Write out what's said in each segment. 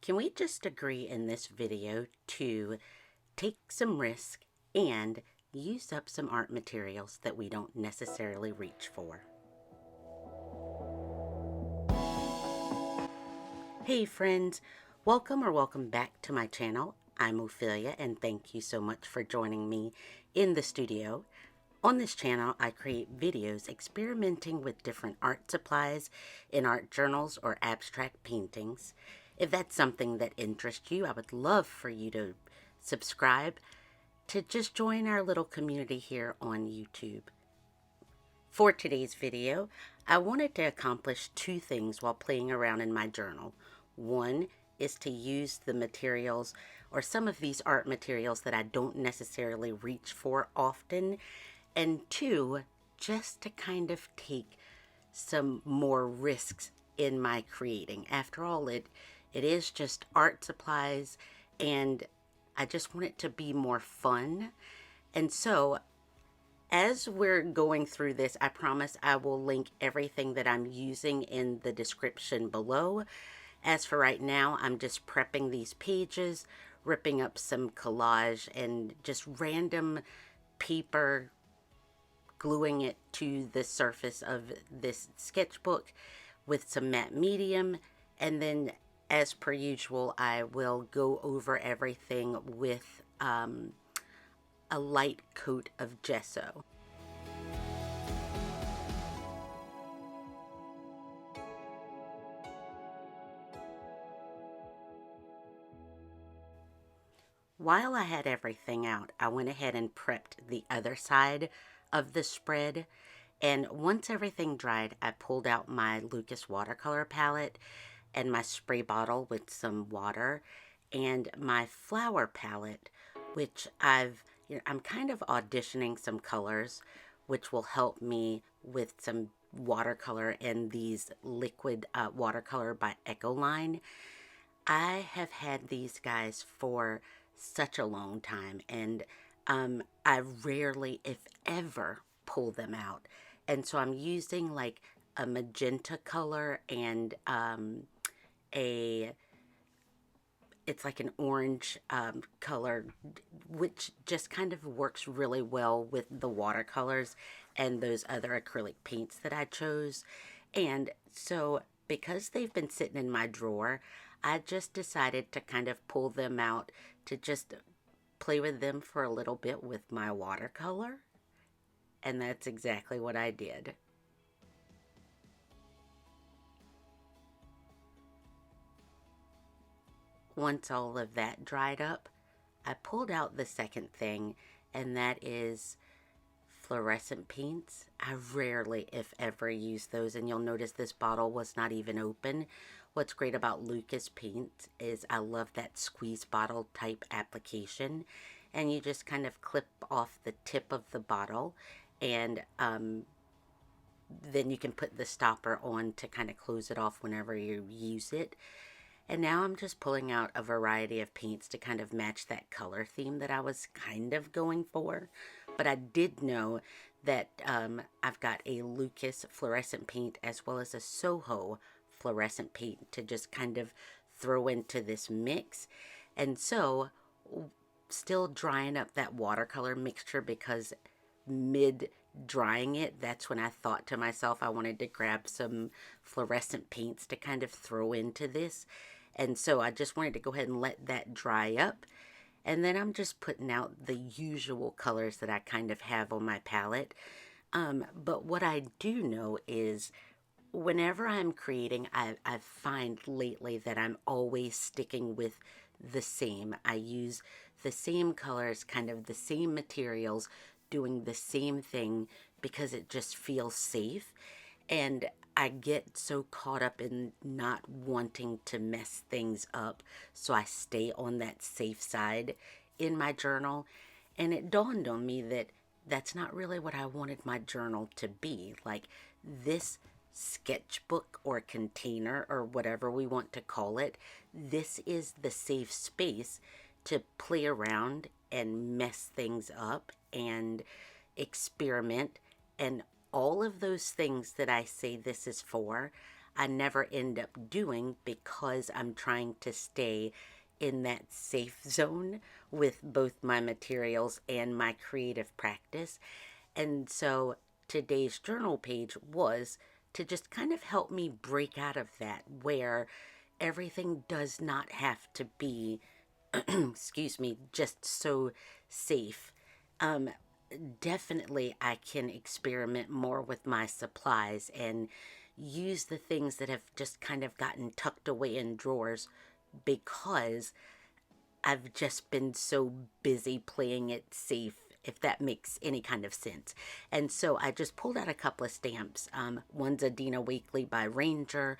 Can we just agree in this video to take some risk and use up some art materials that we don't necessarily reach for? Hey friends, welcome back to my channel. I'm Ophelia and thank you so much for joining me in the studio. On this channel, I create videos experimenting with different art supplies in art journals or abstract paintings. If that's something that interests you, I would love for you to subscribe to just join our little community here on YouTube. For today's video, I wanted to accomplish two things while playing around in my journal. One is to use the materials or some of these art materials that I don't necessarily reach for often, and two, just to kind of take some more risks in my creating. After all, it is just art supplies, and I just want it to be more fun. And so, as we're going through this, I promise I will link everything that I'm using in the description below. As for right now, I'm just prepping these pages, ripping up some collage, and just random paper, gluing it to the surface of this sketchbook with some matte medium, and then as per usual I will go over everything with a light coat of gesso. While I had everything out, I went ahead and prepped the other side of the spread, and once everything dried, I pulled out my Lukas watercolor palette and my spray bottle with some water and my flower palette, which I'm kind of auditioning some colors which will help me with some watercolor in these liquid watercolor by Ecoline. I have had these guys for such a long time, and I rarely, if ever, pull them out. And so I'm using like a magenta color and it's like an orange color, which just kind of works really well with the watercolors and those other acrylic paints that I chose. And so because they've been sitting in my drawer, I just decided to kind of pull them out to just play with them for a little bit with my watercolor. And that's exactly what I did. Once all of that dried up, I pulled out the second thing, and that is fluorescent paints. I rarely, if ever, use those, and you'll notice this bottle was not even open. What's great about Lukas paints is I love that squeeze bottle type application, and you just kind of clip off the tip of the bottle, and then you can put the stopper on to kind of close it off whenever you use it. And now I'm just pulling out a variety of paints to kind of match that color theme that I was kind of going for. But I did know that I've got a Lukas fluorescent paint as well as a Soho fluorescent paint to just kind of throw into this mix. And so, still drying up that watercolor mixture, because mid drying it, that's when I thought to myself I wanted to grab some fluorescent paints to kind of throw into this. And so I just wanted to go ahead and let that dry up. And then I'm just putting out the usual colors that I kind of have on my palette. But what I do know is whenever I'm creating, I find lately that I'm always sticking with the same. I use the same colors, kind of the same materials, doing the same thing because it just feels safe. And I get so caught up in not wanting to mess things up, so I stay on that safe side in my journal. And it dawned on me that that's not really what I wanted my journal to be. Like, this sketchbook or container or whatever we want to call it, this is the safe space to play around and mess things up and experiment, and all of those things that I say this is for, I never end up doing because I'm trying to stay in that safe zone with both my materials and my creative practice. And so today's journal page was to just kind of help me break out of that, where everything does not have to be, excuse me, just so safe. Um, Definitely I can experiment more with my supplies and use the things that have just kind of gotten tucked away in drawers because I've just been so busy playing it safe, if that makes any kind of sense. And so I just pulled out a couple of stamps. One's a Dina Weekly by Ranger.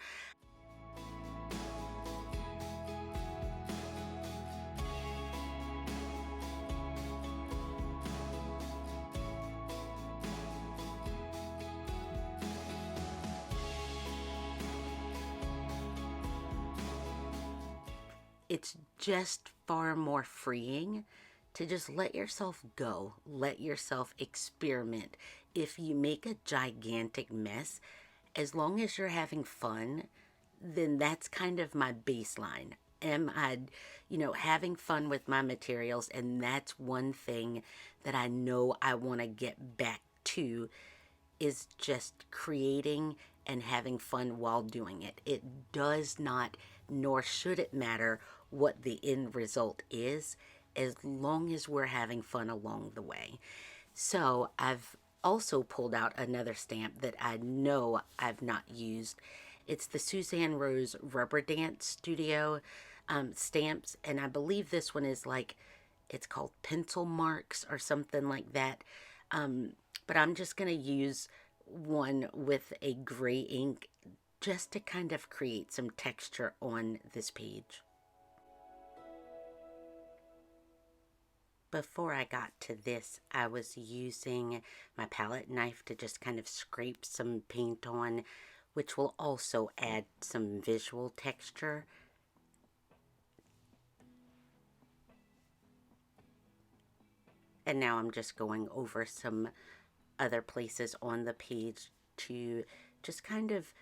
It's just far more freeing to just let yourself go, let yourself experiment. If you make a gigantic mess, as long as you're having fun, then that's kind of my baseline. Am I, having fun with my materials? And that's one thing that I know I want to get back to, is just creating and having fun while doing it. It does not, nor should it matter what the end result is, as long as we're having fun along the way. So I've also pulled out another stamp that I know I've not used. It's the Suzanne Rose Rubber Dance Studio stamps, and I believe this one is like, it's called Pencil Marks or something like that. But I'm just going to use one with a gray ink just to kind of create some texture on this page. Before I got to this, I was using my palette knife to just kind of scrape some paint on, which will also add some visual texture. And now I'm just going over some other places on the page to just kind of,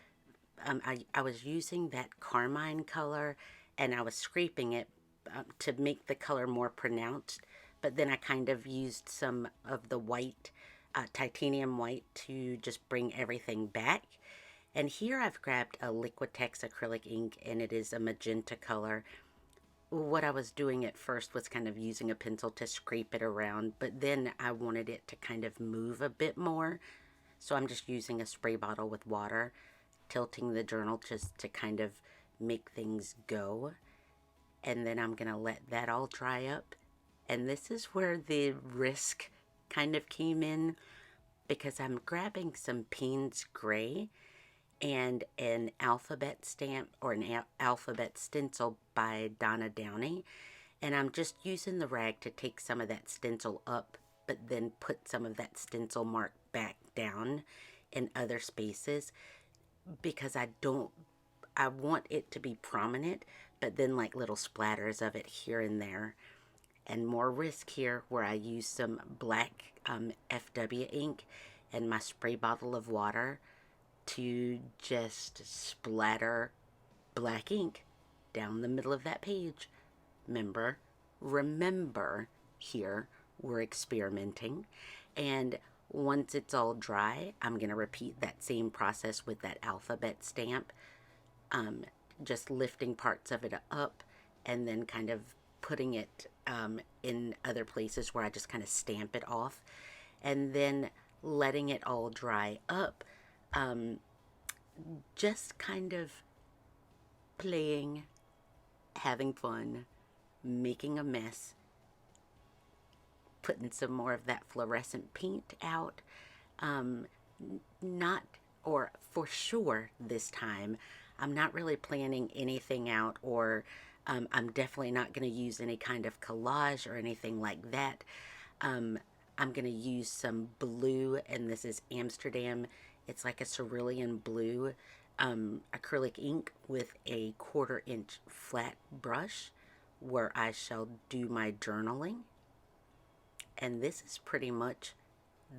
I was using that carmine color and I was scraping it to make the color more pronounced, but then I kind of used some of the white, titanium white, to just bring everything back. And here I've grabbed a Liquitex acrylic ink, and it is a magenta color. What I was doing at first was kind of using a pencil to scrape it around, but then I wanted it to kind of move a bit more. So I'm just using a spray bottle with water, tilting the journal just to kind of make things go. And then I'm going to let that all dry up. And this is where the risk kind of came in, because I'm grabbing some Paynes Grey and an alphabet stamp, or an alphabet stencil by Donna Downey. And I'm just using the rag to take some of that stencil up, but then put some of that stencil mark back down in other spaces, because I want it to be prominent, but then like little splatters of it here and there. And more risk here, where I use some black FW ink and my spray bottle of water to just splatter black ink down the middle of that page. Remember, here we're experimenting. And once it's all dry, I'm going to repeat that same process with that alphabet stamp, just lifting parts of it up and then kind of putting it in other places where I just kind of stamp it off, and then letting it all dry up, just kind of playing, having fun, making a mess, putting some more of that fluorescent paint out. Not, or for sure this time, I'm not really planning anything out, or I'm definitely not going to use any kind of collage or anything like that. I'm going to use some blue, and this is Amsterdam. It's like a cerulean blue acrylic ink with a 1/4 inch flat brush, where I shall do my journaling. And this is pretty much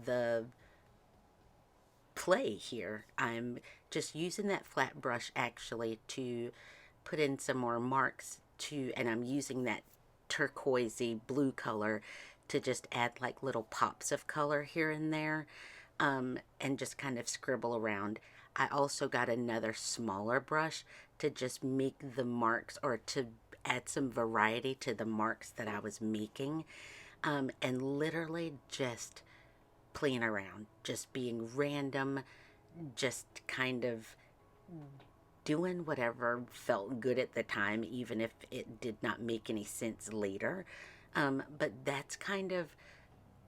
the play here. I'm just using that flat brush actually to put in some more marks and I'm using that turquoisey blue color to just add like little pops of color here and there, and just kind of scribble around. I also got another smaller brush to just make the marks, or to add some variety to the marks that I was making, and literally just playing around, just being random, just kind of doing whatever felt good at the time, even if it did not make any sense later. But that's kind of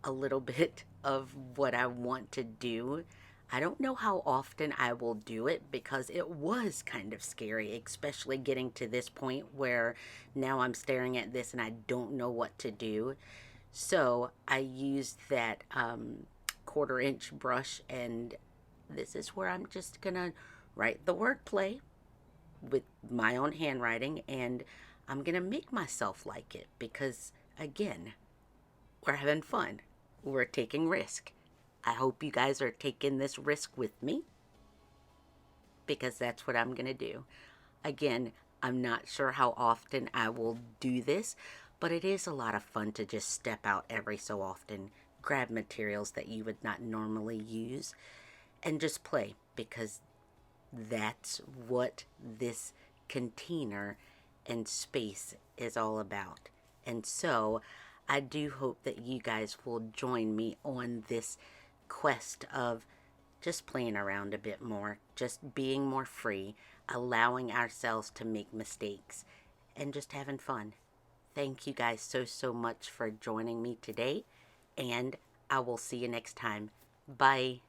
a little bit of what I want to do. I don't know how often I will do it because it was kind of scary, especially getting to this point where now I'm staring at this and I don't know what to do. So I used that 1/4 inch brush, and this is where I'm just gonna write the word play with my own handwriting, and I'm gonna make myself like it because, again, we're having fun. We're taking risk. I hope you guys are taking this risk with me because that's what I'm gonna do. Again, I'm not sure how often I will do this, but it is a lot of fun to just step out every so often, grab materials that you would not normally use, and just play, because that's what this container and space is all about. And so I do hope that you guys will join me on this quest of just playing around a bit more, just being more free, allowing ourselves to make mistakes, and just having fun. Thank you guys so much for joining me today, and I will see you next time. Bye.